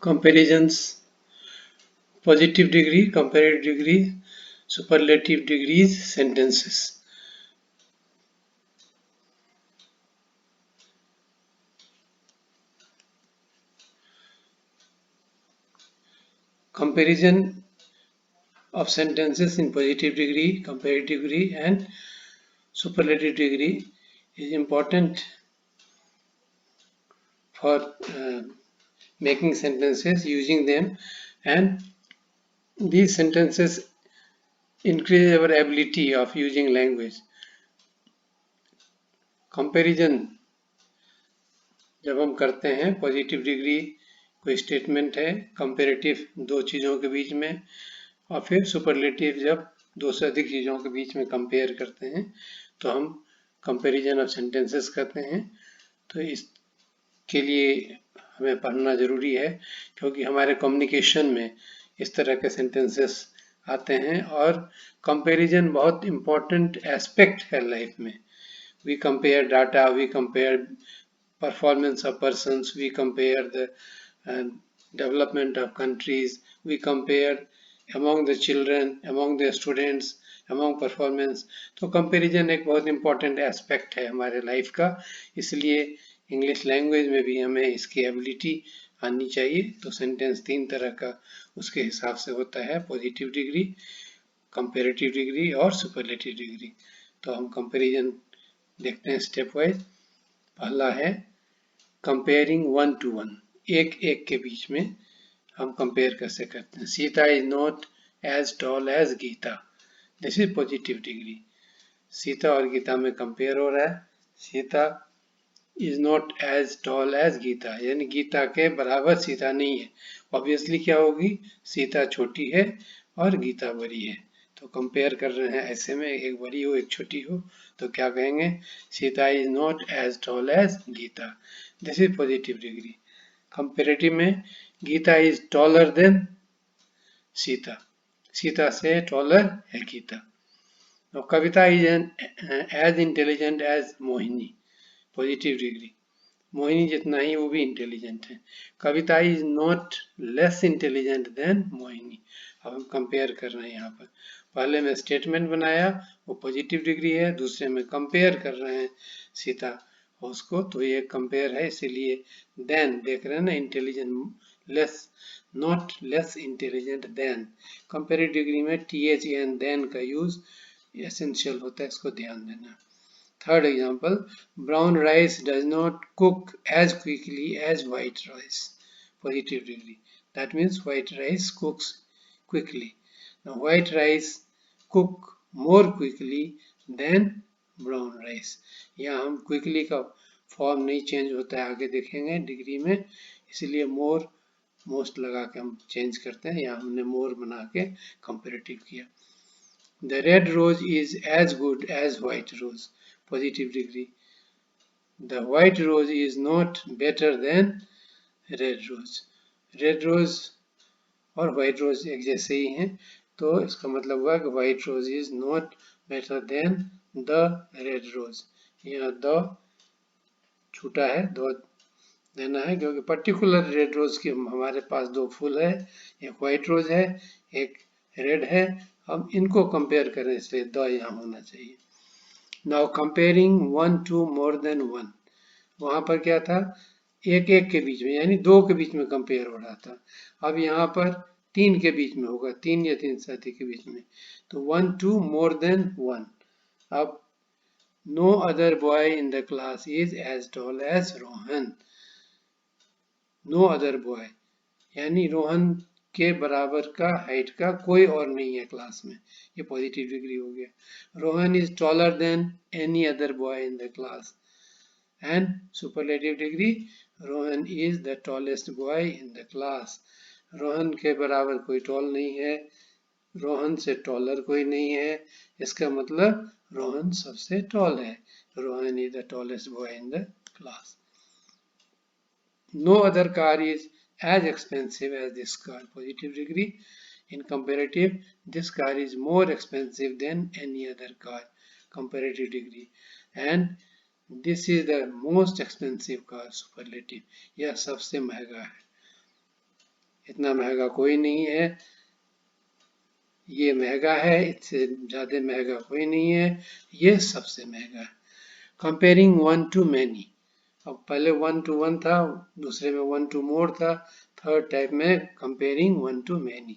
Comparisons: positive degree, comparative degree, superlative degrees, sentences. Comparison of sentences in positive degree, comparative degree, and superlative degree is important for making sentences, using them, and these sentences increase our ability of using language. Comparison जब हम करते हैं, positive degree कोई statement है, comparative दो चीज़ों के बीच में, और फिर सुपरलेटिव जब दो से अधिक चीज़ों के बीच में कंपेयर करते हैं तो हम कंपैरिजन ऑफ सेंटेंसेस करते हैं। तो इसके लिए हमें पढ़ना ज़रूरी है क्योंकि हमारे कम्युनिकेशन में इस तरह के सेंटेंसेस आते हैं और कंपैरिजन बहुत इम्पोर्टेंट एस्पेक्ट है लाइफ में। We compare data, we compare performance of persons, we compare the development of countries, we compare among the children, among the students, among performance. तो कंपैरिजन एक बहुत इम्पोर्टेंट एस्पेक्ट है हमारे life का, इसलिए English language में भी हमें इसकी एबिलिटी आनी चाहिए। तो सेंटेंस तीन तरह का उसके हिसाब से होता है: पॉजिटिव डिग्री, कंपैरेटिव डिग्री और सुपरलेटिव डिग्री। तो हम कंपैरिजन देखते हैं स्टेप वाइज। पहला है कंपेयरिंग वन टू वन, एक एक के बीच में हम कंपेयर कैसे करते हैं। Sita is not as tall as Gita, this is positive degree. Sita और गीता में कंपेयर हो रहा है। Sita is not as tall as Gita, यानी गीता के बराबर सीता नहीं है। ऑब्वियसली क्या होगी, सीता छोटी है और गीता बड़ी है। तो कंपेयर कर रहे हैं, ऐसे में एक बड़ी हो एक छोटी हो, तो क्या कहेंगे, Sita is not as tall as Gita, this is positive degree. Comparative में Gita is taller than Sita, Sita से टॉलर है गीता। तो Kavita is as intelligent as Mohini, positive degree. Mohini जितना ही वो भी इंटेलिजेंट है। Kavita is not less intelligent than Mohini. अब हम कंपेयर कर रहे हैं यहाँ पर, पहले में स्टेटमेंट बनाया वो पॉजिटिव डिग्री है, दूसरे में कंपेयर कर रहे हैं सीता और उसको, तो ये कंपेयर है, इसीलिए देन देख रहे हैं ना, intelligent less, not less intelligent then. Comparative degree में THN देन का यूज एसेंशियल होता है, इसको ध्यान देना। Third example, brown rice does not cook as quickly as white rice, positive degree. That means white rice cooks quickly. Now white rice cook more quickly than brown rice. यहाँ हम quickly का form नहीं change होता है, आगे देखेंगे degree में, इसलिए मोर मोस्ट लगा के हम चेंज करते हैं। यहाँ हमने मोर बना के कंपेरेटिव किया। The red rose is as good as white rose, positive degree. The white rose is not better than red rose. Red rose और white rose एक जैसे ही हैं, तो इसका मतलब हुआ कि white rose is not better than the red rose. यहाँ द छूटा है, दो देना है क्योंकि पर्टिकुलर रेड रोज की हमारे पास दो फूल है, एक व्हाइट रोज है, एक रेड है। हम इनको कंपेयर करें इसलिए द यहाँ होना चाहिए। Now comparing one to more than one, वहां पर क्या था, एक एक के बीच में, यानी दो के बीच में कंपेयर हो रहा था। अब यहाँ पर तीन के बीच में होगा, तीन या तीन से अधिक के बीच में, तो one to more than one. अब no other boy in the class is as tall as Rohan, no other boy यानी रोहन के बराबर का हाइट का कोई और नहीं है क्लास में, ये पॉजिटिव डिग्री हो गया। Rohan is taller then any other boy in the class, and superlative degree, Rohan is the tallest boy in the class. Rohan के बराबर कोई टॉल नहीं है, रोहन से टॉलर कोई नहीं है, इसका मतलब रोहन सबसे टॉल है। Rohan is the tallest boy in the class. No other car is as expensive as this car, positive degree. In comparative, this car is more expensive than any other car, comparative degree. And this is the most expensive car, superlative. यह सबसे महंगा है। इतना महंगा कोई नहीं है, ये महंगा है, इससे ज़्यादा महंगा कोई नहीं है, ये सबसे महंगा है। कंपेयरिंग वन टू मैनी, अब पहले 1 to 1 था, दूसरे में 1 to more था, थर्ड टाइप में comparing 1 to many.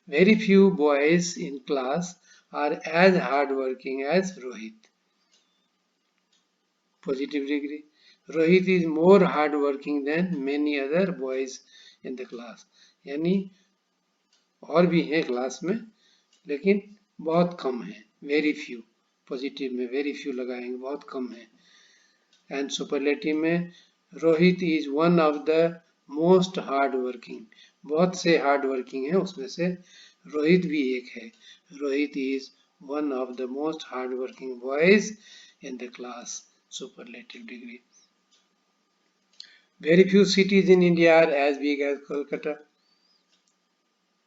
Very few boys in class are as hardworking as Rohit. Positive degree. Rohit is more hardworking than many other boys in the class. यानी और भी हैं class में, लेकिन बहुत कम है. Very few. पॉजिटिव में very few लगाएंगे, बहुत कम है. एंड सुपरलेटिव में Rohit is one of the most hard working, बहुत से हार्ड वर्किंग है, उसमें से रोहित भी एक है. Rohit is one of the most hard working boys in the class. Superlative degree. Very few cities in India are as big as Kolkata.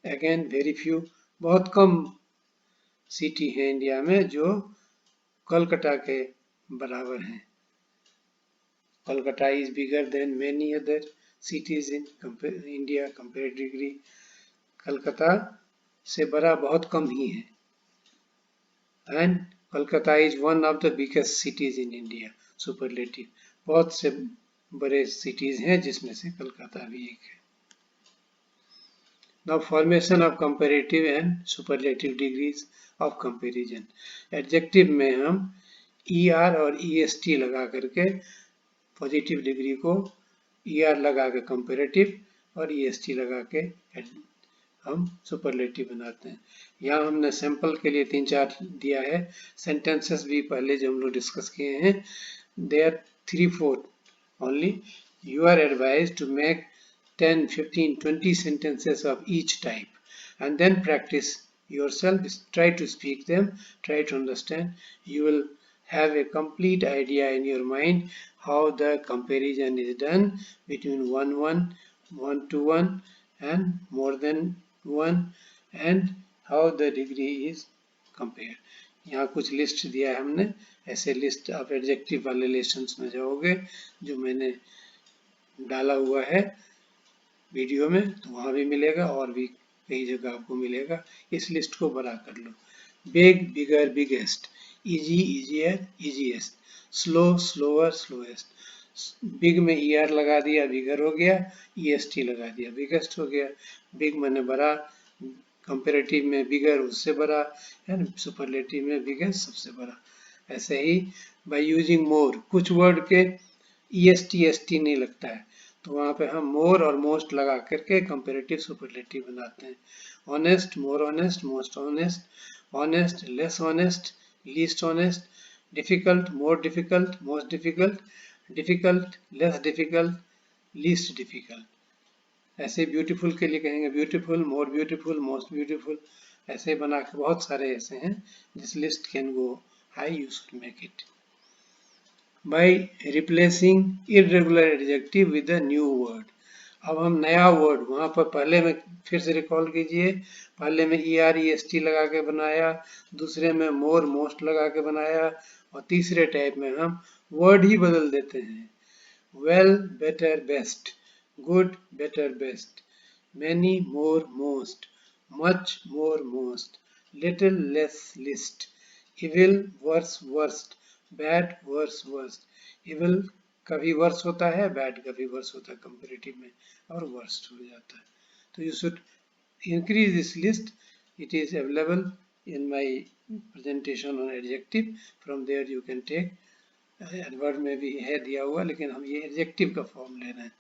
Again very few, बहुत कम सिटी है इंडिया में जो कोलकाता के बराबर हैं. Kolkata is bigger than many other cities in India comparatively. Calcutta से बड़ा बहुत कम ही है. And Kolkata is one of the biggest cities in India. Superlative. बहुत से बड़े cities हैं जिसमें से कलकत्ता भी एक है. Now formation of comparative and superlative degrees of comparison. Adjective में हम ER और EST लगा करके पॉजिटिव डिग्री को ER लगा के कंपेरेटिव और EST लगा के हम सुपरलेटिव बनाते हैं. यहाँ हमने सैंपल के लिए 3-4 दिया है. सेंटेंसेस भी पहले जो हम लोग डिस्कस किए हैं, they are 3-4 only. You are advised to make 10, 15, 20 sentences of each type and then practice yourself. Try to speak them, try to understand. You will have a complete idea in your mind how the comparison is done between 1 to 1 and more than 1 and how the degree is compared. यहाँ कुछ list दिया है हमने, ऐसे list आप adjective वाले lessons में जाओगे जो मैंने डाला हुआ है वीडियो में, तो वहाँ भी मिलेगा और भी कई जगह आपको मिलेगा. इस लिस्ट को बड़ा कर लो. Big, bigger, biggest. Easy, easier, easiest. Slow, slower, slowest. Big में ER लगा दिया, बिगर हो गया. EST लगा दिया, बिगेस्ट हो गया. बिग माने बड़ा, कंपेरेटिव में बिगर उससे बड़ा, है, सुपरलेटिव में बिगेस्ट सबसे बड़ा. ऐसे ही बाय यूजिंग मोर, कुछ वर्ड के EST ST नहीं लगता है, तो वहाँ पे हम मोर और मोस्ट लगा करके कंपेरेटिव सुपरलेटिव बनाते हैं. Honest, more honest, most honest. Honest, less honest, least honest. Difficult, more difficult, most difficult. Difficult, less difficult, least difficult. ऐसे ब्यूटीफुल के लिए कहेंगे beautiful, more beautiful, most beautiful. ऐसे बना के बहुत सारे ऐसे हैं. This list can go high, you should make it by replacing irregular adjective with a new word. अब हम नया वर्ड, वहाँ पर पहले में फिर से रिकॉल कीजिए, पहले में ER EST लगा के बनाया, दूसरे में मोर मोस्ट लगा के बनाया, और तीसरे टाइप में हम वर्ड ही बदल देते हैं. Well, better, best. Good, better, best. Many, more, most. Much, more, most. Little, less, least. Evil, worse, worst. Bad, worse, worst. Evil कभी वर्स होता है, बैड कभी वर्स होता है कंपेरेटिव में, और वर्स्ट हो जाता है. तो you should increase this list. It is available in my presentation on adjective. From there you can take. Adverb में भी है दिया हुआ, लेकिन हम ये एडजेक्टिव का फॉर्म ले रहे हैं.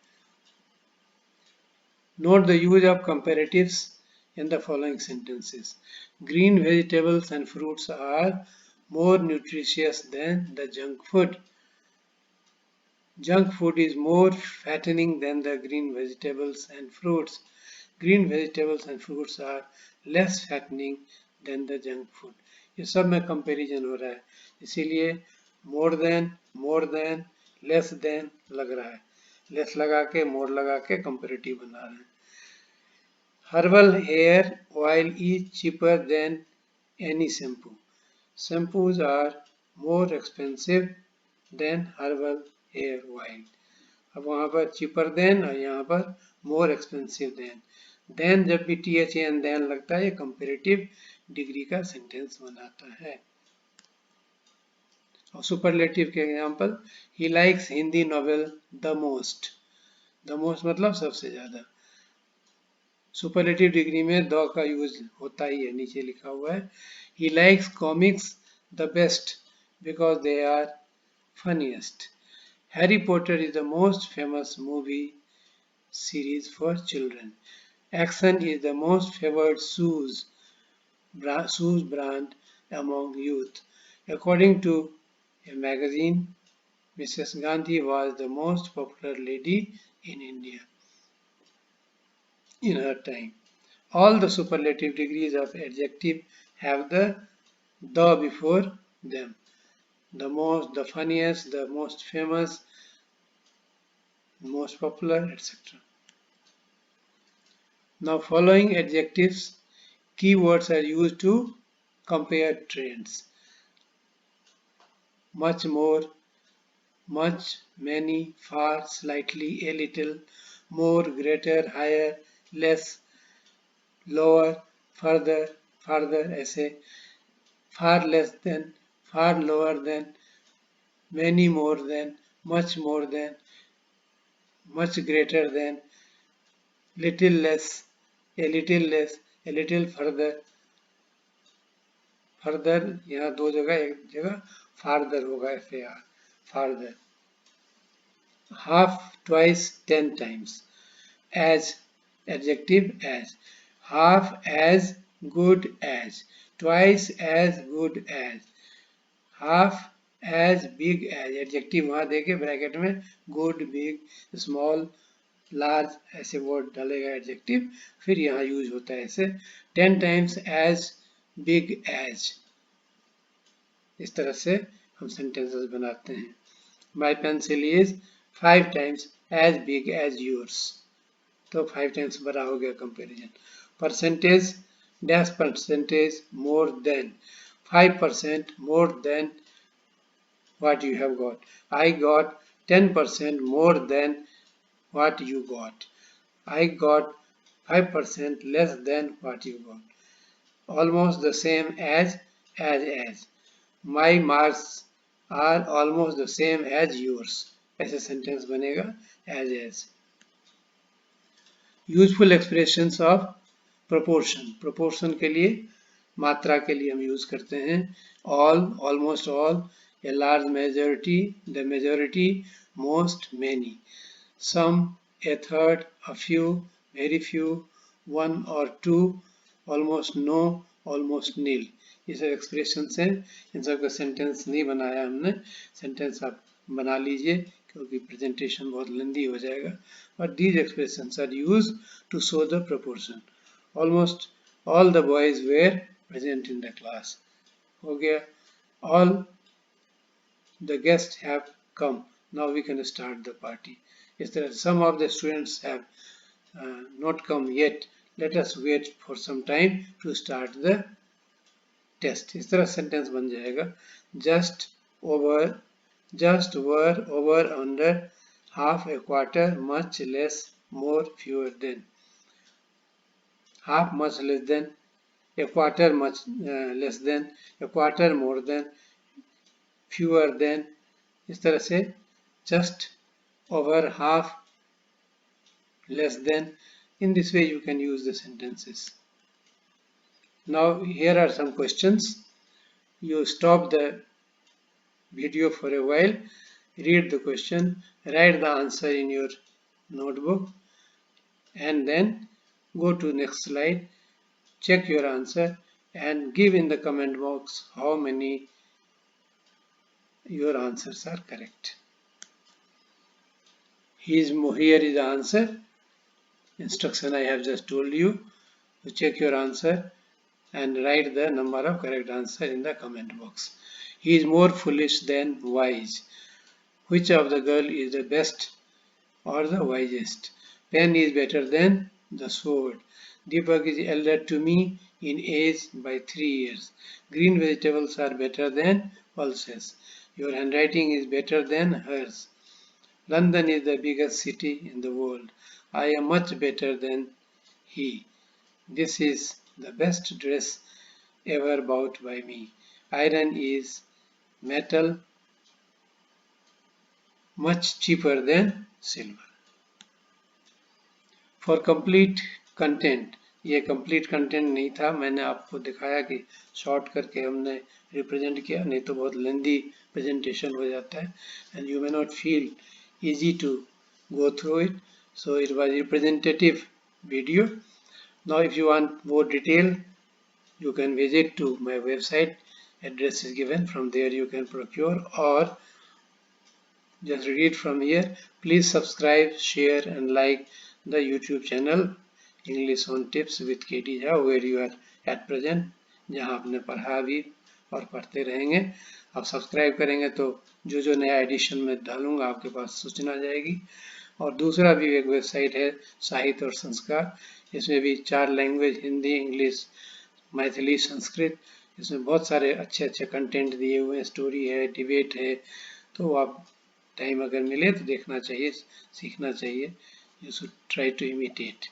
Note the use of comparatives in the following sentences. Green vegetables and fruits are more nutritious than the junk food. Junk food is more fattening than the green vegetables and fruits. Green vegetables and fruits are less fattening than the junk food. ये सब में comparison हो रहा है, इसीलिए more than, less than लग रहा है. लेस लगा के, more लगा के कंपैरेटिव बना रहे हैं. Herbal hair oil is cheaper than any shampoo. Shampoos are more expensive than herbal hair oil. अब वहाँ पर cheaper than और यहाँ पर more expensive than. Then जब भी THAN then लगता है ये comparative degree का sentence बनाता है. और superlative के example, he likes Hindi novel the most. The most मतलब सबसे ज़्यादा. Superlative degree में the का यूज होता ही है, नीचे लिखा हुआ है. He likes comics the best because they are funniest. Harry Potter is the most famous movie series for children. Action is the most favored shoes brand among youth. According to a magazine, Mrs. Gandhi was the most popular lady in India in her time. All the superlative degrees of adjective have the before them. The most, the funniest, the most famous, most popular, etc. Now following adjectives, keywords are used to compare trends. Much more, much, many, far, slightly, a little, more, greater, higher, less, lower, further, farther, ऐसे, far less than, far lower than, many more than, much greater than, little less, a little further. Further यहाँ दो जगह, एक जगह farther होगा, FAR, farther. Half, twice, 10 times. As, adjective as. Half as good as. Twice as good as. Half as big as. Adjective वहाँ देके bracket में good, big, small, large ऐसे वर्ड डालेगा एडजेक्टिव, फिर यहाँ यूज होता है ऐसे 10 times as big as. इस तरह से हम सेंटेंसेस बनाते हैं. My pencil is 5 times as big as yours. तो 5 times बड़ा हो गया comparison. Percentage, dash percentage more than. 5% more than what you have got. I got 10% more than what you got. I got 5% less than what you got. Almost the same as. My marks are almost the same as yours. ऐसे sentence बनेगा as. Useful expressions of proportion. Proportion के लिए, मात्रा के लिए हम use करते हैं all, almost all, a large majority, the majority, most, many, some, a third, a few, very few, one or two, almost no, almost nil. ये सब एक्सप्रेशंस हैं, इन सब का सेंटेंस नहीं बनाया हमने. सेंटेंस आप बना लीजिए क्योंकि प्रेजेंटेशन बहुत लेंदी हो जाएगा. But these expressions are used to show the proportion. Almost all the boys were present in the class. हो गया. All the guests have come. Now we can start the party. इस तरह some of the students have not come yet. Let us wait for some time to start the test. इस तरह sentence बन जाएगा. Just, over, just, over, under, half, a quarter, much, less, more, fewer than. Half, much less than, a quarter, much less than, a quarter, more than, fewer than. इस तरह से just, over, half, less than. In this way you can use the sentences. Now here are some questions. You stop the video for a while, read the question, write the answer in your notebook, and then go to next slide, check your answer, and give in the comment box how many your answers are correct. Here is the answer. Instruction I have just told you. So check your answer and write the number of correct answer in the comment box. He is more foolish than wise. Which of the girl is the best or the wisest? Pen is better than the sword. Deepak is elder to me in age by 3 years. Green vegetables are better than pulses. Your handwriting is better than hers. London is the biggest city in the world. I am much better than he. This is the best dress ever bought by me. Iron is metal much cheaper than silver. For complete content, ये complete content नहीं था, मैंने आपको दिखाया कि short करके हमने represent किया, नहीं तो बहुत लेंदी प्रेजेंटेशन हो जाता है and you may not feel easy to go through it. So it was representative video. Now if you want more detail, you can visit to my website. Address is given. From there you can procure or just read from here. Please subscribe, share and like the YouTube channel English on Tips with KD Jha, where you are at present, जहाँ आपने पढ़ा भी और पढ़ते रहेंगे. आप subscribe करेंगे तो जो जो नया एडिशन में डालूंगा आपके पास सूचना जाएगी. और दूसरा भी एक वेबसाइट है साहित्य और संस्कार, इसमें भी 4 लैंग्वेज हिंदी, इंग्लिश, मैथिली, संस्कृत, इसमें बहुत सारे अच्छे अच्छे कंटेंट दिए हुए हैं, स्टोरी है, डिबेट है, तो आप टाइम अगर मिले तो देखना चाहिए, सीखना चाहिए. You should try to imitate.